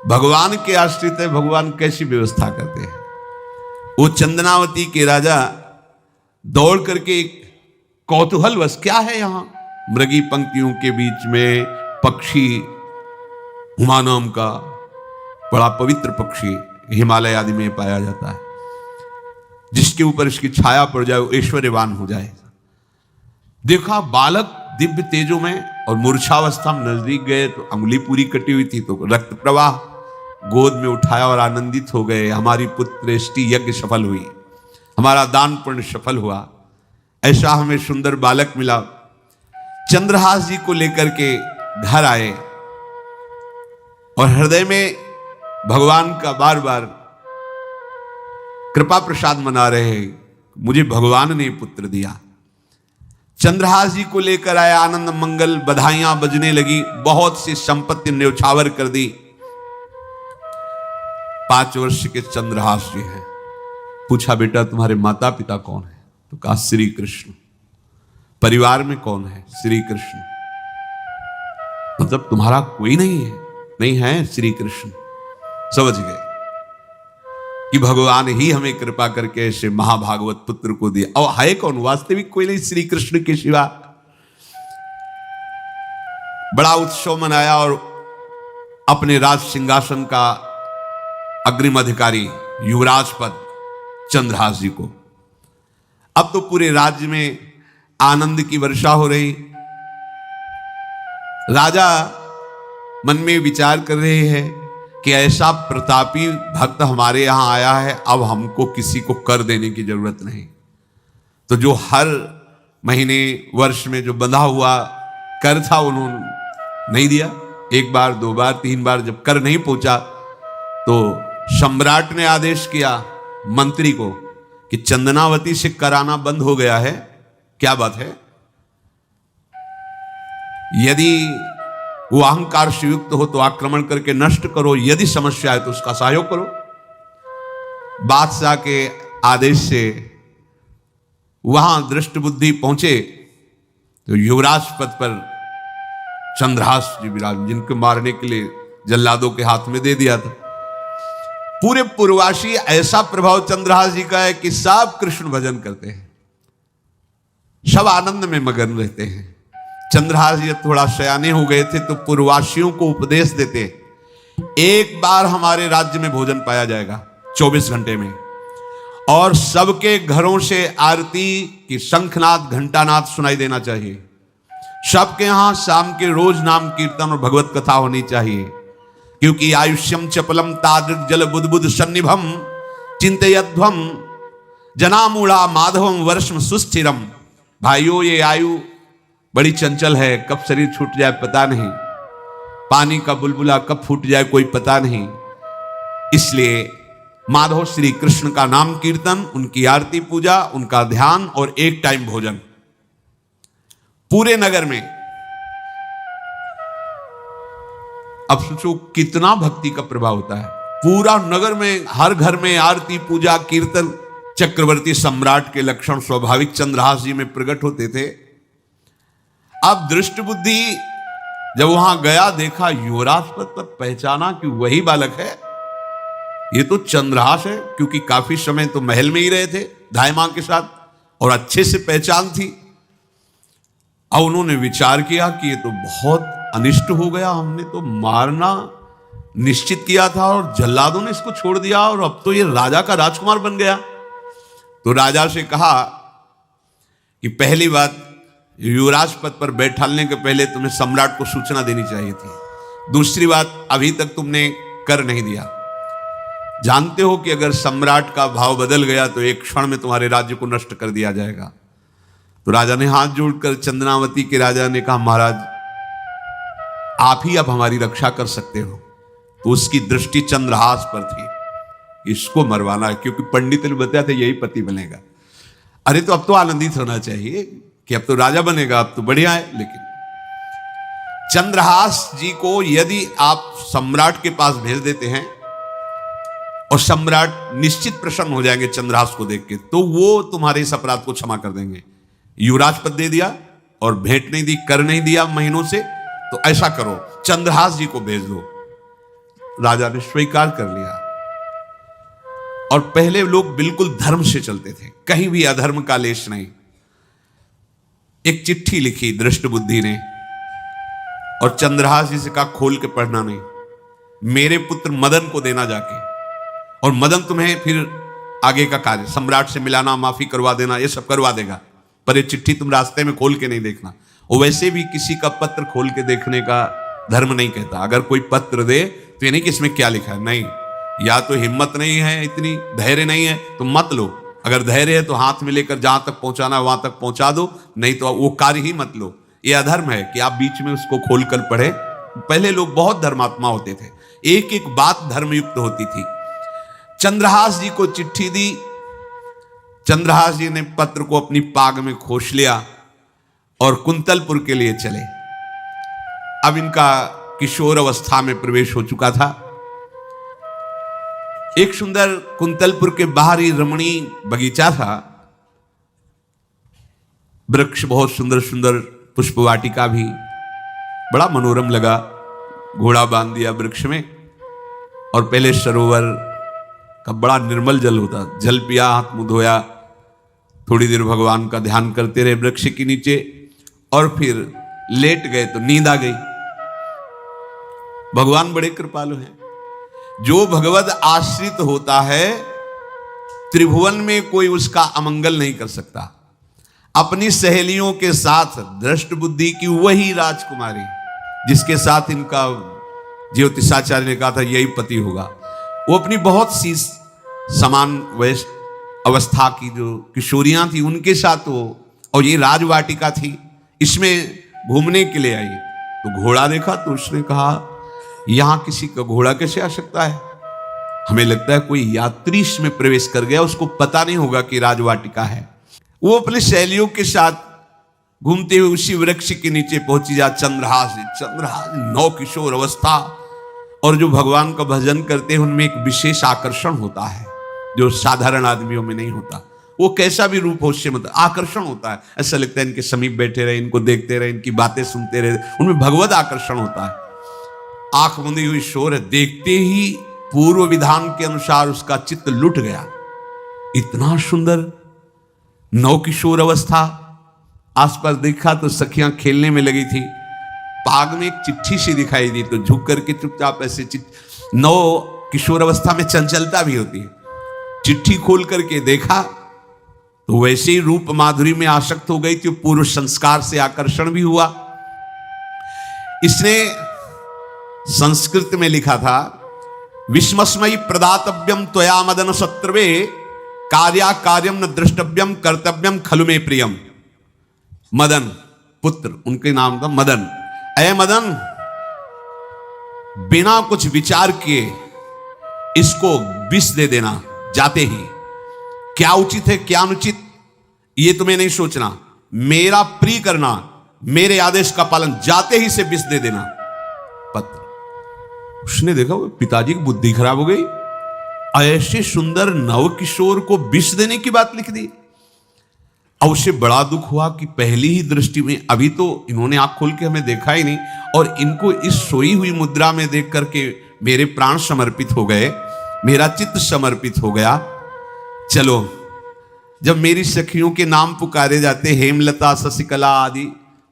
भगवान के आश्रित है, भगवान कैसी व्यवस्था करते हैं। वो चंदनावती के राजा दौड़ करके कौतूहल बस क्या है यहां, मृगी पंक्तियों के बीच में पक्षी, हुमा नाम का बड़ा पवित्र पक्षी हिमालय आदि में पाया जाता है, जिसके ऊपर इसकी छाया पड़ जाए वो ऐश्वर्यवान हो जाए। देखा बालक दिव्य तेजों में, और मूर्छावस्था में नजदीक गए तो अंगुली पूरी कटी हुई थी, तो रक्त प्रवाह, गोद में उठाया और आनंदित हो गए, हमारी पुत्रेष्टि यज्ञ सफल हुई, हमारा दान पुण्य सफल हुआ, ऐसा हमें सुंदर बालक मिला। चंद्रहास जी को लेकर के घर आए और हृदय में भगवान का बार बार कृपा प्रसाद मना रहे हैं, मुझे भगवान ने पुत्र दिया। चंद्रहास जी को लेकर आए, आनंद मंगल बधाइयां बजने लगी, बहुत सी संपत्ति न्यौछावर कर दी। 5 वर्ष के चंद्रहास जी हैं, पूछा बेटा तुम्हारे माता पिता कौन है? तो कहा श्री कृष्ण। परिवार में कौन है? श्री कृष्ण। मतलब तुम्हारा कोई नहीं है? नहीं है, श्री कृष्ण। समझ गए कि भगवान ही हमें कृपा करके ऐसे महाभागवत पुत्र को दिया। और है कौन? वास्तविक कोई नहीं श्री कृष्ण के सिवा। बड़ा उत्सव मनाया और अपने राज सिंहासन का अग्रिम अधिकारी युवराज पद चंद्रहास जी को। अब तो पूरे राज्य में आनंद की वर्षा हो रही। राजा मन में विचार कर रहे हैं कि ऐसा प्रतापी भक्त हमारे यहां आया है, अब हमको किसी को कर देने की जरूरत नहीं। तो जो हर महीने वर्ष में जो बंधा हुआ कर था उन्होंने नहीं दिया। एक बार, दो बार, तीन बार जब कर नहीं पहुंचा तो सम्राट ने आदेश किया मंत्री को कि चंदनावती से कराना बंद हो गया है। क्या बात है? यदि वो अहंकार से युक्त हो तो आक्रमण करके नष्ट करो, यदि समस्या है तो उसका सहयोग करो। बादशाह के आदेश से वहां दृष्ट बुद्धि पहुंचे तो युवराज पद पर चंद्रहास जी विराज, जिनको मारने के लिए जल्लादों के हाथ में दे दिया था। पूरे पूर्वासी ऐसा प्रभाव चंद्रहास जी का है कि सब कृष्ण भजन करते हैं, सब आनंद में मगन रहते हैं। चंद्रहास जी थोड़ा सयाने हो गए थे तो पूर्ववासियों को उपदेश देते, एक बार हमारे राज्य में भोजन पाया जाएगा 24 घंटे में, और सबके घरों से आरती की शंखनाद घंटानाद सुनाई देना चाहिए। सबके यहां शाम के रोज नाम कीर्तन और भगवत कथा होनी चाहिए, क्योंकि आयुष्यम चपलम तादृक जल बुद्बुद सन्निभम चिंतयध्वम जनामूढ़ा माधवम वर्षम सुस्थिरम। भाइयों, ये आयु बड़ी चंचल है, कब शरीर छूट जाए पता नहीं, पानी का बुलबुला कब फूट जाए कोई पता नहीं। इसलिए माधव श्री कृष्ण का नाम कीर्तन, उनकी आरती पूजा, उनका ध्यान और एक टाइम भोजन पूरे नगर में। अब सोचो कितना भक्ति का प्रभाव होता है। पूरा नगर में, हर घर में आरती पूजा कीर्तन। चक्रवर्ती सम्राट के लक्षण स्वाभाविक चंद्रहास जी में प्रकट होते थे। अब दृष्ट बुद्धि जब वहां गया, देखा युवराज पद पर, पहचाना कि वही बालक है, ये तो चंद्रहास है, क्योंकि काफी समय तो महल में ही रहे थे धाय मां के साथ और अच्छे से पहचान थी। अब उन्होंने विचार किया कि ये तो बहुत अनिष्ट हो गया, हमने तो मारना निश्चित किया था और जल्लादों ने इसको छोड़ दिया और अब तो ये राजा का राजकुमार बन गया। तो राजा से कहा कि पहली बात, युवराज पद पर बैठालने के पहले तुम्हें सम्राट को सूचना देनी चाहिए थी। दूसरी बात, अभी तक तुमने कर नहीं दिया। जानते हो कि अगर सम्राट का भाव बदल गया तो एक क्षण में तुम्हारे राज्य को नष्ट कर दिया जाएगा। तो राजा ने हाथ जोड़कर, चंदनावती के राजा ने कहा, महाराज आप ही अब हमारी रक्षा कर सकते हो। तो उसकी दृष्टि चंद्रहास पर थी, इसको मरवाना है, क्योंकि पंडित ने बताया था यही पति बनेगा। अरे तो अब तो आनंदित होना चाहिए कि अब तो राजा बनेगा, अब तो बढ़िया है। लेकिन चंद्रहास जी को यदि आप सम्राट के पास भेज देते हैं और सम्राट निश्चित प्रसन्न हो जाएंगे चंद्रहास को देख के, तो वो तुम्हारे इस अपराध को क्षमा कर देंगे। युवराज पद दे दिया और भेंट नहीं दी, कर नहीं दिया महीनों से, तो ऐसा करो चंद्रहास जी को भेज दो। राजा ने स्वीकार कर लिया। और पहले लोग बिल्कुल धर्म से चलते थे, कहीं भी अधर्म का लेश नहीं। एक चिट्ठी लिखी दृष्ट बुद्धि ने और चंद्रहास जी से कहा खोल के पढ़ना नहीं, मेरे पुत्र मदन को देना जाके, और मदन तुम्हें फिर आगे का कार्य सम्राट से मिलाना, माफी करवा देना, ये सब करवा देगा, पर ये चिट्ठी तुम रास्ते में खोल के नहीं देखना। और वैसे भी किसी का पत्र खोल के देखने का धर्म नहीं कहता। अगर कोई पत्र दे तो ये नहीं कि इसमें क्या लिखा है, नहीं, या तो हिम्मत नहीं है, इतनी धैर्य नहीं है तो मत लो। अगर धैर्य है तो हाथ में लेकर जहां तक पहुंचाना है वहां तक पहुंचा दो, नहीं तो वो कार्य ही मत लो। ये अधर्म है कि आप बीच में उसको खोलकर पढ़े। पहले लोग बहुत धर्मात्मा होते थे, एक एक बात धर्मयुक्त होती थी। चंद्रहास जी को चिट्ठी दी, चंद्रहास जी ने पत्र को अपनी पाग में खोस लिया और कुंतलपुर के लिए चले। अब इनका किशोर अवस्था में प्रवेश हो चुका था। एक सुंदर कुंतलपुर के बाहरी रमणीय बगीचा था। वृक्ष बहुत सुंदर सुंदर, पुष्प वाटिका भी बड़ा मनोरम लगा। घोड़ा बांध दिया वृक्ष में और पहले सरोवर का बड़ा निर्मल जल होता, जल पिया, हाथ मुंह धोया, थोड़ी देर भगवान का ध्यान करते रहे वृक्ष के नीचे और फिर लेट गए तो नींद आ गई। भगवान बड़े कृपालु हैं। जो भगवद आश्रित होता है त्रिभुवन में कोई उसका अमंगल नहीं कर सकता। अपनी सहेलियों के साथ दृष्ट बुद्धि की वही राजकुमारी जिसके साथ इनका ज्योतिषाचार्य ने कहा था यही पति होगा, वो अपनी बहुत सी समान वयस्क अवस्था की जो किशोरियां थी उनके साथ वो, और ये राजवाटिका थी, इसमें घूमने के लिए आई। तो घोड़ा देखा तो उसने कहा यहां किसी का घोड़ा कैसे आ सकता है? हमें लगता है कोई यात्री इसमें प्रवेश कर गया, उसको पता नहीं होगा कि राजवाटिका है। वो अपने सहेलियों के साथ घूमते हुए उसी वृक्ष के नीचे पहुंची। जा चंद्रहास नौ किशोर अवस्था, और जो भगवान का भजन करते हैं उनमें एक विशेष आकर्षण होता है जो साधारण आदमियों में नहीं होता। वो कैसा भी रूप हो उससे मतलब आकर्षण होता है। ऐसा लगता है इनके समीप बैठे रहे, इनको देखते रहे, इनकी बातें सुनते रहे, उनमें भगवत आकर्षण होता है। आंख मुंदी हुई शोर है, देखते ही पूर्व विधान के अनुसार उसका चित्त लुट गया। इतना सुंदर 9 किशोर अवस्था। आसपास देखा तो सखियां खेलने में लगी थी। पाग में एक चिट्ठी सी दिखाई दी तो झुक करके चुपचाप ऐसे 9 किशोर अवस्था में चंचलता भी होती है। चिट्ठी खोल करके देखा तो वैसे ही रूप माधुरी में आसक्त हो गई थी। पूर्व संस्कार से आकर्षण भी हुआ। इसने संस्कृत में लिखा था विस्मस्मयी प्रदातव्यम त्वया मदन शत्रवे कार्या कार्यम न द्रष्टव्यम कर्तव्यम खलु में प्रियम। मदन पुत्र, उनके नाम था मदन। अय मदन, बिना कुछ विचार किए इसको विष दे देना जाते ही। क्या उचित है क्या अनुचित ये तुम्हें नहीं सोचना, मेरा प्रिय करना, मेरे आदेश का पालन, जाते ही से विष दे देना। पत्र उसने देखा वो पिताजी की बुद्धि खराब हो गई। ऐसे सुंदर नव किशोर को विष देने की बात लिख दी। अब उसे बड़ा दुख हुआ कि पहली ही दृष्टि में, अभी तो इन्होंने आंख खोल के हमें देखा ही नहीं और इनको इस सोई हुई मुद्रा में देख करके मेरे प्राण समर्पित हो गए, मेरा चित्त समर्पित हो गया। चलो, जब मेरी सखियों के नाम पुकारे जाते हेमलता शशिकला आदि,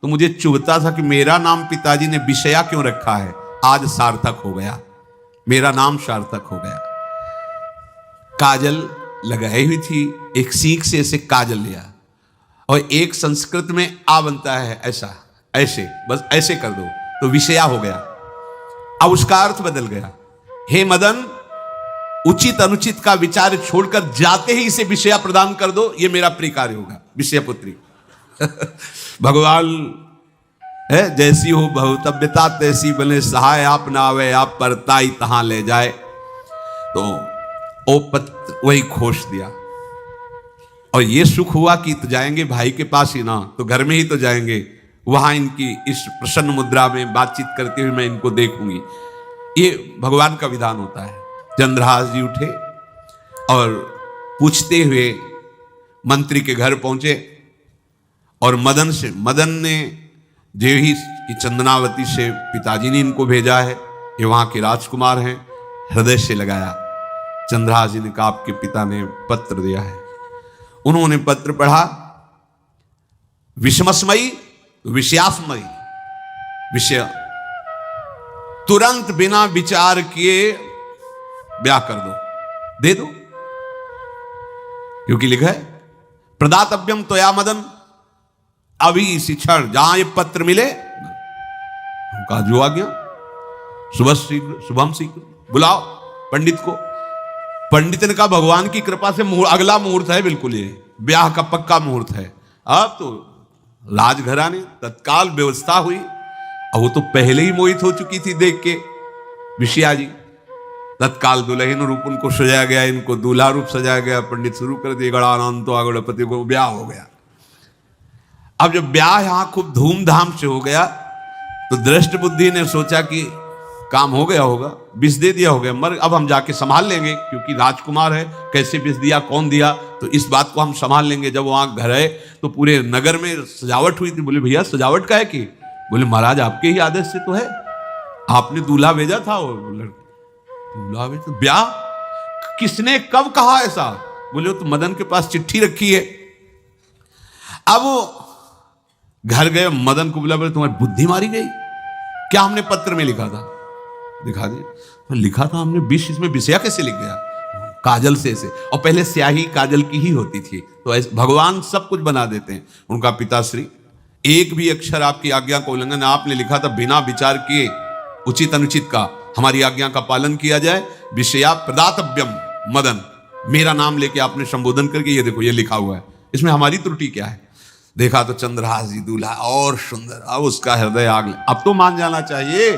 तो मुझे चुभता था कि मेरा नाम पिताजी ने विषया क्यों रखा है। आज सार्थक हो गया, मेरा नाम सार्थक हो गया। काजल लगाई हुई थी, एक सीख से ऐसे काजल लिया और एक संस्कृत में आ बनता है ऐसा, ऐसे, बस ऐसे कर दो तो विषया हो गया। अब उसका अर्थ बदल गया। हे मदन, उचित अनुचित का विचार छोड़कर जाते ही इसे विषया प्रदान कर दो, ये मेरा प्रिय कार्य होगा। विषय पुत्री भगवान है, जैसी हो भवतव्यता तैसी बने सहाय, आप ना आवे आप परताई तहां ले जाए। तो ओ पत्र वही खोश दिया और ये सुख हुआ कि तो जाएंगे भाई के पास ही ना, तो घर में ही तो जाएंगे, वहां इनकी इस प्रसन्न मुद्रा में बातचीत करते हुए मैं इनको देखूंगी। ये भगवान का विधान होता है। चंद्रहास जी उठे और पूछते हुए मंत्री के घर पहुंचे और मदन ने देवी की चंदनावती से पिताजी ने इनको भेजा है, ये वहां के राजकुमार हैं, हृदय से लगाया। चंद्रहास जी ने कहा आपके पिता ने पत्र दिया है। उन्होंने पत्र पढ़ा, विषमस्मयी विषयास्मयी, विषय तुरंत बिना विचार किए ब्याह कर दो, दे दो, क्योंकि लिखा है प्रदातव्यम त्वया मदन, अभी इसी क्षण जहां ये पत्र मिले, उनका जो आ गया शुभम शीघ्र बुलाओ पंडित को। पंडित ने कहा भगवान की कृपा से अगला मुहूर्त है, बिल्कुल ये ब्याह का पक्का मुहूर्त है। अब तो राजघराने तत्काल व्यवस्था हुई। अब वो तो पहले ही मोहित हो चुकी थी देख के विषया जी। तत्काल दुल्हन रूप उनको सजाया गया, इनको दूल्हा रूप सजाया गया। पंडित शुरू कर दिए गणानंद तो गणपति को, ब्याह हो गया। अब जब ब्याह यहां खूब धूमधाम से हो गया तो दृष्ट बुद्धि ने सोचा कि काम हो गया होगा, विष दे दिया होगा, मर, अब हम जाके संभाल लेंगे क्योंकि राजकुमार है, कैसे विष दिया, कौन दिया, तो इस बात को हम संभाल लेंगे। जब वहां घर आए तो पूरे नगर में सजावट हुई थी। बोले भैया सजावट का है कि? बोले महाराज आपके ही आदेश से तो है, आपने दूल्हा भेजा था। वो दूल्हा भेजा, ब्याह किसने कब कहा ऐसा? बोले वो तो मदन के पास चिट्ठी रखी है। अब घर गए, मदन को बोला, बोले तुम्हारी बुद्धि मारी गई क्या? हमने पत्र में लिखा था। दिखा दिया, लिखा था हमने, विष, इसमें विषया कैसे लिख गया? काजल से ऐसे, और पहले स्याही काजल की ही होती थी, तो ऐसे भगवान सब कुछ बना देते हैं। उनका पिताश्री एक भी अक्षर आपकी आज्ञा का उल्लंघन, आपने लिखा था बिना विचार किए उचित अनुचित का हमारी आज्ञा का पालन किया जाए। विषया प्रदातव्यम मदन, मेरा नाम लेके आपने संबोधन करके, ये देखो ये लिखा हुआ है, इसमें हमारी त्रुटि क्या है? देखा तो चंद्रहास जी दूल्हा और सुंदर, अब उसका हृदय आग ले। अब तो मान जाना चाहिए,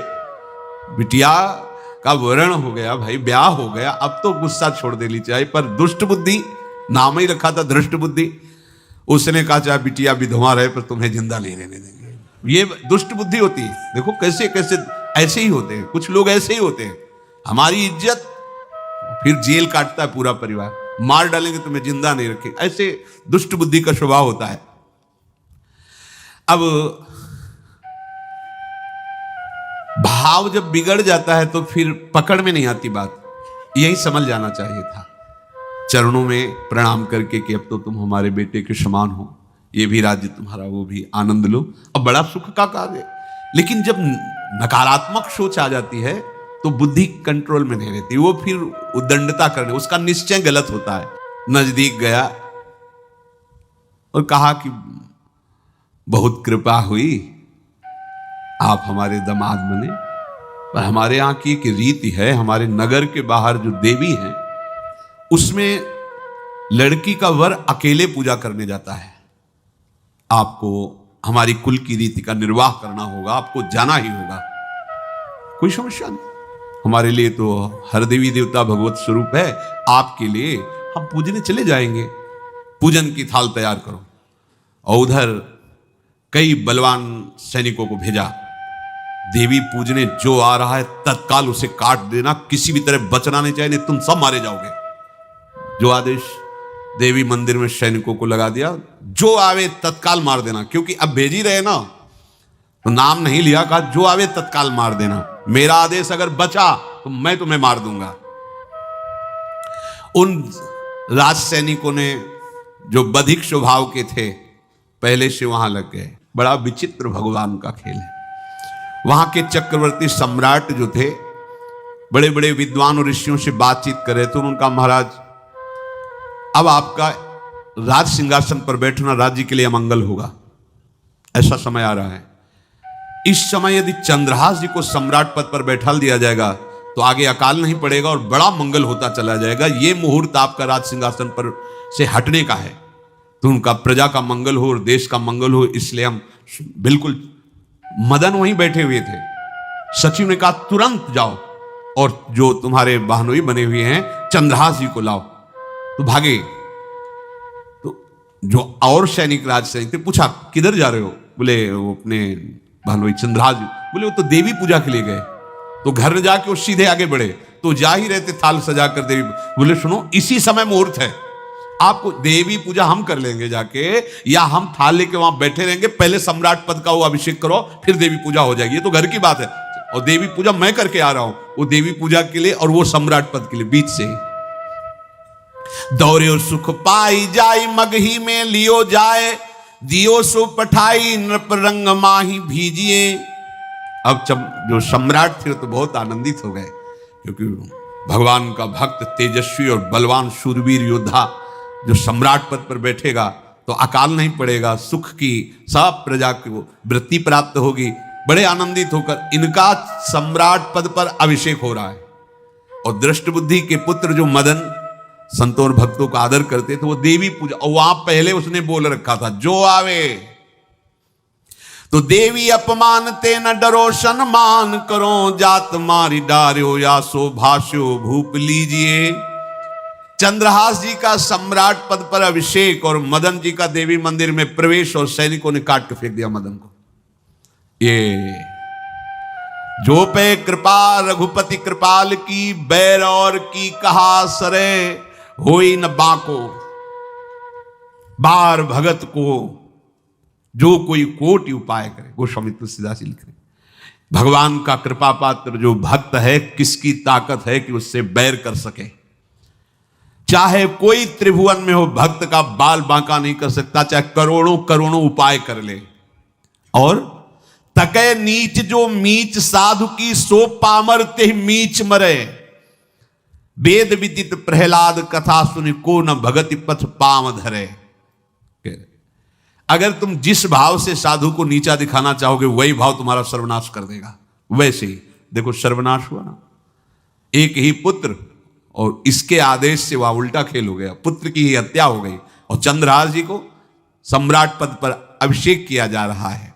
बिटिया का वर्ण हो गया भाई, ब्याह हो गया, अब तो गुस्सा छोड़ देनी चाहिए। पर दुष्ट बुद्धि, नाम ही रखा था दृष्ट बुद्धि, उसने कहा चाहे बिटिया विधवा रहे पर तुम्हें जिंदा नहीं रहने देंगे। ये दुष्ट बुद्धि होती है। देखो कैसे कैसे ऐसे ही होते हैं, कुछ लोग ऐसे ही होते हैं, हमारी इज्जत, फिर जेल काटता है पूरा परिवार, मार डालेंगे तुम्हें जिंदा नहीं रखेंगे, ऐसे दुष्ट बुद्धि का स्वभाव होता है। अब भाव जब बिगड़ जाता है तो फिर पकड़ में नहीं आती बात, यही समझ जाना चाहिए था। चरणों में प्रणाम करके कि अब तो तुम हमारे बेटे के समान हो, ये भी राज्य तुम्हारा, वो भी, आनंद लो। अब बड़ा सुख का कार्य है। लेकिन जब नकारात्मक सोच आ जाती है तो बुद्धि कंट्रोल में नहीं रहती, वो फिर उद्दंडता करने, उसका निश्चय गलत होता है। नजदीक गया और कहा कि बहुत कृपा हुई, आप हमारे दामाद बने, पर हमारे यहाँ की एक रीति है, हमारे नगर के बाहर जो देवी है उसमें लड़की का वर अकेले पूजा करने जाता है। आपको हमारी कुल की रीति का निर्वाह करना होगा, आपको जाना ही होगा। कोई समस्या नहीं, हमारे लिए तो हर देवी देवता भगवत स्वरूप है, आपके लिए हम पूजने चले जाएंगे, पूजन की थाल तैयार करो। और उधर कई बलवान सैनिकों को भेजा, देवी पूजने जो आ रहा है तत्काल उसे काट देना, किसी भी तरह बचना नहीं चाहिए, नहीं तुम सब मारे जाओगे। जो आदेश देवी मंदिर में सैनिकों को लगा दिया, जो आवे तत्काल मार देना, क्योंकि अब भेज ही रहे ना, तो नाम नहीं लिया, कहा जो आवे तत्काल मार देना, मेरा आदेश अगर बचा तो मैं तुम्हें मार दूंगा। उन राज सैनिकों ने जो बधिक स्वभाव के थे पहले से वहां लग गए। बड़ा विचित्र भगवान का खेल है। वहां के चक्रवर्ती सम्राट जो थे, बड़े बड़े विद्वान और ऋषियों से बातचीत कर रहे थे। उनका महाराज, अब आपका राज सिंहासन पर बैठना राज्य के लिए अमंगल होगा, ऐसा समय आ रहा है। इस समय यदि चंद्रहास जी को सम्राट पद पर बैठा दिया जाएगा तो आगे अकाल नहीं पड़ेगा और बड़ा मंगल होता चला जाएगा। ये मुहूर्त आपका राज सिंहासन पर से हटने का है, तो उनका प्रजा का मंगल हो और देश का मंगल हो, इसलिए हम बिल्कुल। मदन वहीं बैठे हुए थे। सचिव ने कहा तुरंत जाओ और जो तुम्हारे बहनोई बने हुए हैं चंद्रहास जी को लाओ। तो भागे। तो जो और सैनिक, राज सैनिक थे, पूछा किधर जा रहे हो? बोले वो अपने बहनोई चंद्रहास जी। बोले वो तो देवी पूजा के लिए गए। तो घर में जाके वो सीधे आगे बढ़े, तो जा ही रहते थाल सजा कर देवी। बोले सुनो, इसी समय मुहूर्त है, आपको देवी पूजा हम कर लेंगे जाके, या हम थाल लेके वहां बैठे रहेंगे, पहले सम्राट पद का वो अभिषेक करो, फिर देवी पूजा हो जाएगी। ये तो घर की बात है, और देवी पूजा मैं करके आ रहा हूं, वो देवी पूजा के लिए और वो सम्राट पद के लिए। बीच से दौरे और सुख पाई जाई, मगही में लियो जाए, दियो सो पठाई, नृप रंग माही भीजिए। अब जो सम्राट थे तो बहुत आनंदित हो गए, क्योंकि भगवान का भक्त, तेजस्वी और बलवान शूरवीर योद्धा जो सम्राट पद पर बैठेगा तो अकाल नहीं पड़ेगा, सुख की सब प्रजा को वृत्ति प्राप्त होगी। बड़े आनंदित होकर इनका सम्राट पद पर अभिषेक हो रहा है। और दृष्ट बुद्धि के पुत्र जो मदन संतों और भक्तों का आदर करते थे, वो देवी पूजा, और वहां पहले उसने बोल रखा था जो आवे तो देवी अपमान ते न डरो, सम्मान करो, जात मारी डार्यो या सो भाष्यो भूप लीजिए। चंद्रहास जी का सम्राट पद पर अभिषेक और मदन जी का देवी मंदिर में प्रवेश, और सैनिकों ने काट के फेंक दिया मदन को। ये जो पे कृपा रघुपति कृपाल की, बैर और की कहा सरे, होई न बाको। बार भगत को जो कोई कोटि उपाय करे, गोस्वामी तुलसीदास जी लिख रहे, भगवान का कृपा पात्र जो भक्त है, किसकी ताकत है कि उससे बैर कर सके। चाहे कोई त्रिभुवन में हो, भक्त का बाल बांका नहीं कर सकता, चाहे करोड़ों करोड़ों उपाय कर ले। और तके नीच जो मीच साधु की, सो पामर ते मीच मरे। वेद विदित प्रहलाद कथा सुनि, को न भगति पथ पाम धरे। अगर तुम जिस भाव से साधु को नीचा दिखाना चाहोगे, वही भाव तुम्हारा सर्वनाश कर देगा। वैसे ही देखो सर्वनाश हुआ ना, एक ही पुत्र और इसके आदेश से वह उल्टा खेल हो गया, पुत्र की ही हत्या हो गई और चंद्रहास जी को सम्राट पद पर अभिषेक किया जा रहा है।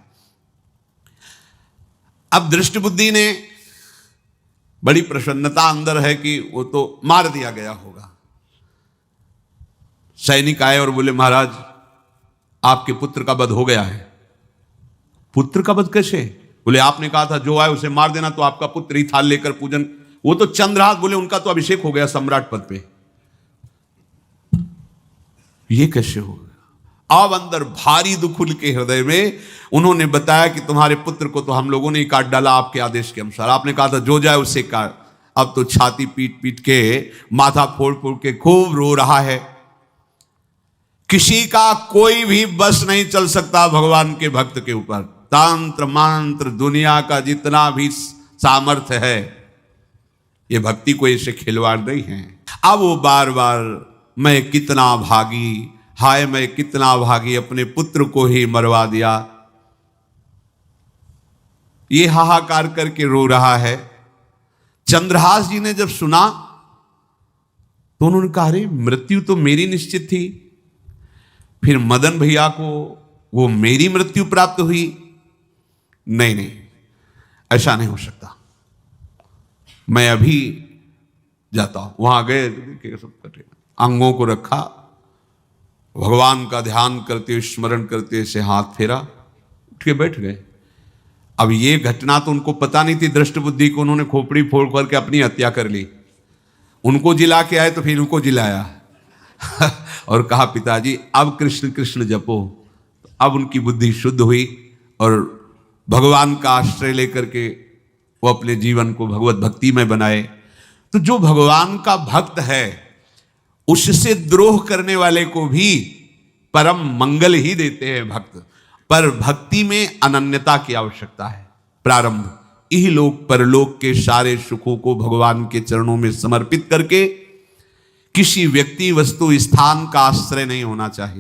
अब दृष्ट बुद्धि ने बड़ी प्रसन्नता अंदर है कि वो तो मार दिया गया होगा। सैनिक आए और बोले महाराज आपके पुत्र का वध हो गया है। पुत्र का वध कैसे? बोले आपने कहा था जो आए उसे मार देना, तो आपका पुत्र ही थाल लेकर पूजन। वो तो चंद्रहास, बोले उनका तो अभिषेक हो गया सम्राट पद पे। ये कैसे हो गया? अब अंदर भारी दुख उनके हृदय में। उन्होंने बताया कि तुम्हारे पुत्र को तो हम लोगों ने ही काट डाला आपके आदेश के अनुसार। आपने कहा था जो जाए उससे काट। अब तो छाती पीट पीट के, माथा फोड़ फोड़ के खूब रो रहा है। किसी का कोई भी बस नहीं चल सकता भगवान के भक्त के ऊपर। तंत्र मंत्र दुनिया का जितना भी सामर्थ्य है, ये भक्ति को ऐसे खिलवाड़ नहीं है। अब वो बार बार मैं कितना भागी, हाय मैं कितना भागी, अपने पुत्र को ही मरवा दिया, ये हाहाकार करके रो रहा है। चंद्रहास जी ने जब सुना तो उन्होंने कहा अरे मृत्यु तो मेरी निश्चित थी, फिर मदन भैया को वो मेरी मृत्यु प्राप्त हुई। नहीं नहीं, ऐसा नहीं हो सकता, मैं अभी जाता हूं। वहां गए, अंगों को रखा, भगवान का ध्यान करते हुए स्मरण करते से हाथ फेरा, उठ के बैठ गए। अब ये घटना तो उनको पता नहीं थी, दृष्ट बुद्धि को उन्होंने खोपड़ी फोड़ करके अपनी हत्या कर ली। उनको जिला के आए तो फिर उनको जिलाया और कहा पिताजी अब कृष्ण कृष्ण जपो। अब उनकी बुद्धि शुद्ध हुई और भगवान का आश्रय लेकर के वो अपने जीवन को भगवत भक्ति में बनाए। तो जो भगवान का भक्त है, उससे द्रोह करने वाले को भी परम मंगल ही देते हैं भक्त। पर भक्ति में अनन्यता की आवश्यकता है। प्रारंभ इहलोक परलोक के सारे सुखों को भगवान के चरणों में समर्पित करके किसी व्यक्ति वस्तु स्थान का आश्रय नहीं होना चाहिए।